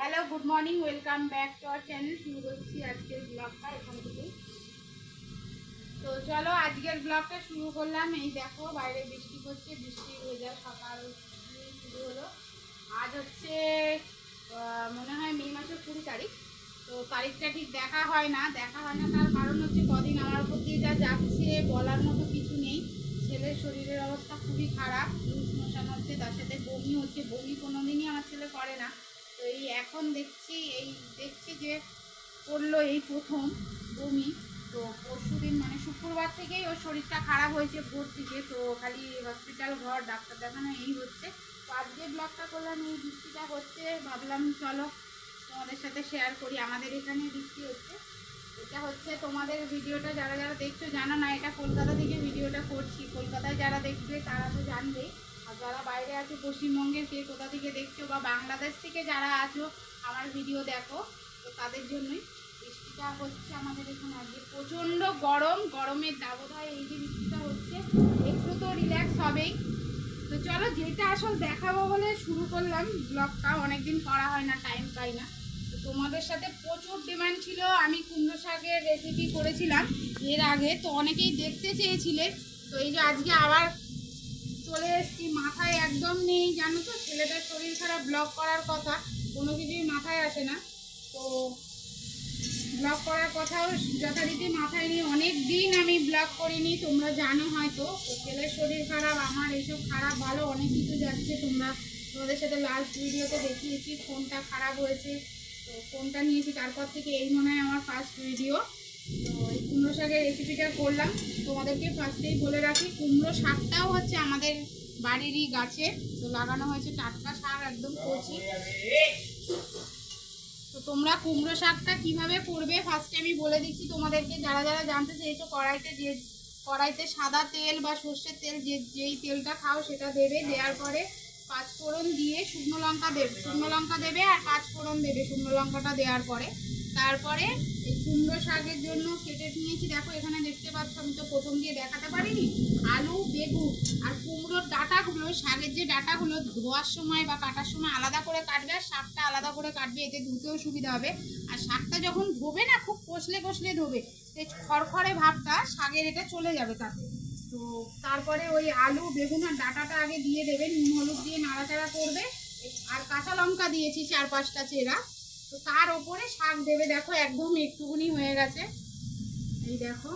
Hello, good morning, welcome back to our channel. শুরু করছি আজকের ব্লগটা এখান থেকেই। তো চলো আজকের ব্লগটা শুরু করলাম। এই দেখো বাইরে বৃষ্টি পড়ছে, বৃষ্টি ভেজা সকাল শুরু হলো। আজ হচ্ছে মনে হয় মে মাসের 20 তারিখ। তো তারিখটা ঠিক দেখা হয় না তার কারণ হচ্ছে কদিন আমার উপর দিয়ে যা যাচ্ছে বলার মতো কিছু নেই। ছেলের শরীরের অবস্থা খুবই খারাপ, লুজ মোশন হচ্ছে, তার সাথে বমি হচ্ছে। বমি কোনোদিনই আমার ছেলে করে না, তো এই এখন দেখছি যে করলো এই প্রথম বমি। তো পরশু দিন মানে শুক্রবার থেকেই ওর শরীরটা খারাপ হয়েছে ভোর থেকে, তো খালি হসপিটাল ঘর ডাক্তার দেখানো এই হচ্ছে। তো আজকে ব্লগটা করলাম, এই বৃষ্টিটা হচ্ছে, ভাবলাম চলো তোমাদের সাথে শেয়ার করি। আমাদের এখানে বৃষ্টি হচ্ছে। এটা হচ্ছে তোমাদের ভিডিওটা যারা যারা দেখছো জানো না, এটা কলকাতা থেকে ভিডিওটা করছি। কলকাতায় যারা দেখবে তারা তো জানবেই, আর যারা বাইরে আছে পশ্চিমবঙ্গের কে কোথা থেকে দেখছো বা বাংলাদেশ থেকে যারা আছো আমার ভিডিও দেখো, তো তাদের জন্যই বৃষ্টিটা হচ্ছে। আমাদের এখানে আজকে প্রচণ্ড গরম, গরমের দাবদাহে এই যে বৃষ্টিটা হচ্ছে, একটু তো রিল্যাক্স হবেই। তো চলো যেটা আসল দেখাবো বলে শুরু করলাম ব্লগটা, অনেকদিন করা হয় না, টাইম পাই না। তো তোমাদের সাথে প্রচুর ডিমান্ড ছিল, আমি কুমড়ো শাকের রেসিপি করেছিলাম এর আগে, তো অনেকেই দেখতে চেয়েছিলে। তো এই যে আজকে আবার চলে এসেছি, মাথায় একদম নেই জানো তো, ছেলেটার শরীর খারাপ, ব্লগ করার কথা কোনো কিছুই মাথায় আসে না। তো ব্লগ করার কথাও যথারীতি মাথায় নিয়ে অনেক দিন আমি ব্লগ করিনি, তোমরা জানো হয়তো। তো ছেলের শরীর খারাপ, আমার এইসব খারাপ ভালো অনেক কিছু যাচ্ছে। তোমাদের সাথে লাস্ট ভিডিওতে দেখিয়েছি ফোনটা খারাপ হয়েছে, তো ফোনটা নিয়েছি, তারপর থেকে এই মনে হয় আমার ফার্স্ট ভিডিও। তো এই কুমড়ো শাকের রেসিপিটা করলাম। তোমাদেরকে ফার্স্টেই বলে রাখি, কুমড়ো শাকটাও হচ্ছে আমাদের বাড়িরই গাছে, তো লাগানো হয়েছে টাটকা শাক, একদম কচি। তো তোমরা কুমড়ো শাকটা কিভাবে করবে ফার্স্টে আমি বলে দিচ্ছি তোমাদেরকে, যারা যারা জানতে চেয়েছো। কড়াইতে সাদা তেল বা সর্ষের তেল, যেই তেলটা খাও সেটা দেবে। দেওয়ার পরে পাঁচফোড়ন দিয়ে শুকনো লঙ্কা দেবে আর পাঁচফোড়ন দেবে শুকনো লঙ্কাটা দেওয়ার পরে। তারপরে এই কুমড়ো শাকের জন্য কেটে নিয়েছি, দেখো এখানে দেখতে পাচ্ছ, আমি তো প্রথম দিয়ে দেখাতে পারিনি, আলু, বেগুন আর কুমড়োর ডাঁটাগুলো, শাকের যে ডাঁটাগুলো ধোয়ার সময় বা কাটার সময় আলাদা করে কাটবে, আর শাকটা আলাদা করে কাটবে, এতে ধুতেও সুবিধা হবে। আর শাকটা যখন ধোবে না, খুব কষলে ধোবে, খড়খড়ে ভাবটা শাকের এটা চলে যাবে তাতে। তো তারপরে ওই আলু, বেগুন আর ডাঁটাটা আগে দিয়ে দেবে, নুন হলুদ দিয়ে নাড়াচাড়া করবে। আর কাঁচা লঙ্কা দিয়েছি 4-5টা চেরা। তো তার ওপরে শাক দেবে, দেখো একদম একটুকুনি হয়ে গেছে, এই দেখো।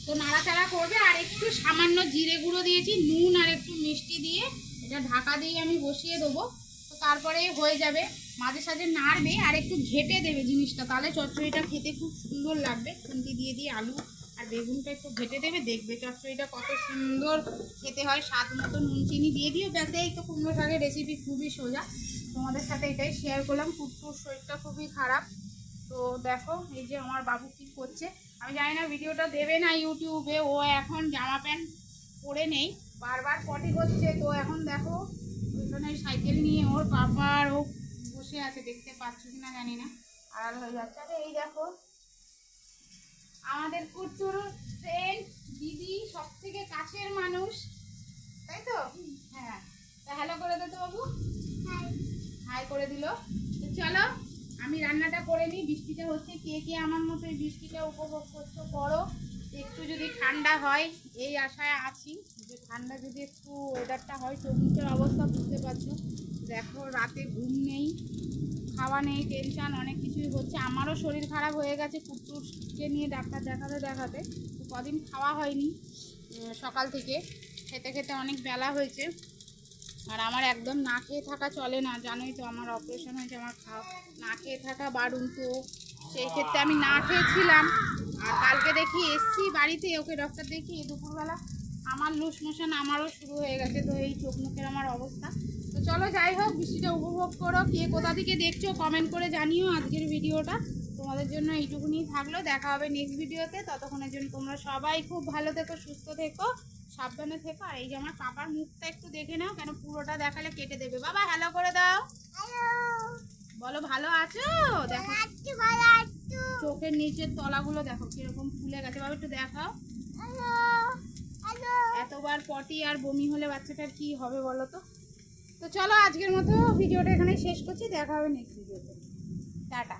তো নাড়াচাড়া করবে, আর একটু সামান্য জিরে গুঁড়ো দিয়েছি, নুন আর একটু মিষ্টি দিয়ে এটা ঢাকা দিয়ে আমি বসিয়ে দেবো। তো তারপরে হয়ে যাবে, মাঝে সাঝে নাড়বে আর একটু ঘেটে দেবে জিনিসটা, তাহলে চচ্চড়িটা খেতে খুব সুন্দর লাগবে। খুন্তি দিয়ে আলু আর বেগুনটা একটু ঘেটে দেবে, দেখবে চচ্চড়িটা কত সুন্দর খেতে হয়। স্বাদ মতো নুন চিনি দিয়ে দিও, ব্যাস। এই তো কুমড়ো শাকের রেসিপি, খুবই সোজা। তোমাদের সাথে এটাই শেয়ার করলাম। কুট্টুর শরীরটা খুবই খারাপ। তো দেখো এই যে আমার বাবু কি করছে, আমি জানি না ভিডিওটা দেবে না ইউটিউবে। ও এখন জামা প্যান্ট পরে নেই, বারবার পটি করছে। তো এখন দেখো ওইখানে সাইকেল নিয়ে ওর বাবার ও বসে আছে, দেখতে পাচ্ছ কিনা জানি না, আড়াল হয়ে যাচ্ছে। আরে এই দেখো আমাদের কুট্টুর ফ্রেন্ড, দিদি, সব থেকে কাছের মানুষ, তাই তো? হ্যাঁ, তা হ্যালো করে দে তো বাবু। হাই। হাই করে দিল। তো চলো আমি রান্নাটা করে নিই। বৃষ্টিটা হচ্ছে, কে কে আমার মতো এই বৃষ্টিটা উপভোগ করছো করো। একটু যদি ঠান্ডা হয় এই আশায় আছি, যে ঠান্ডা যদি একটু ওয়েদারটা হয়। চোখের অবস্থা বুঝতে পারছো, দেখো রাতে ঘুম নেই, খাওয়া নেই, টেনশান, অনেক কিছুই হচ্ছে। আমারও শরীর খারাপ হয়ে গেছে কুট্টুকে নিয়ে ডাক্তার দেখাতে তো কদিন খাওয়া হয়নি, সকাল থেকে খেতে খেতে অনেক বেলা হয়েছে। আর আমার একদম না খেয়ে থাকা চলে না, জানোই তো আমার অপারেশন হয়েছে, আমার না খেয়ে থাকা বারণ। তো সেই ক্ষেত্রে আমি না খেয়েছিলাম। আর কালকে দেখি এসছি বাড়িতে, ওকে ডক্টর দেখি দুপুরবেলা আমার লুজ মোশন আমারও শুরু হয়ে গেছে। তো এই চোখ মুখের আমার অবস্থা। তো চলো যাই হোক, বৃষ্টিটা উপভোগ করো। কে কোথা থেকে দেখছো কমেন্ট করে জানিও। আজকের ভিডিওটা তোমাদের জন্য এইটুকুনি থাকলো, দেখা হবে নেক্সট ভিডিওতে। ততক্ষণের জন্য তোমরা সবাই খুব ভালো থেকো, সুস্থ থেকো, সাবধানে থেকো। আর এই যে আমার পাপার মুখটা একটু দেখে নাও, কেন পুরোটা দেখালে কেটে দেবে। বাবা হ্যালো করে দাও, বলো ভালো আছো। দেখো চোখের নিচের তলাগুলো দেখো কিরকম ফুলে গেছে, বাবা একটু দেখাও। এতবার পটি আর বমি হলে বাচ্চাটার কি হবে বলো তো। তো চলো আজকের মতো ভিডিওটা এখানে শেষ করছি, দেখা হবে নেক্সট ভিডিওতে। টাটা।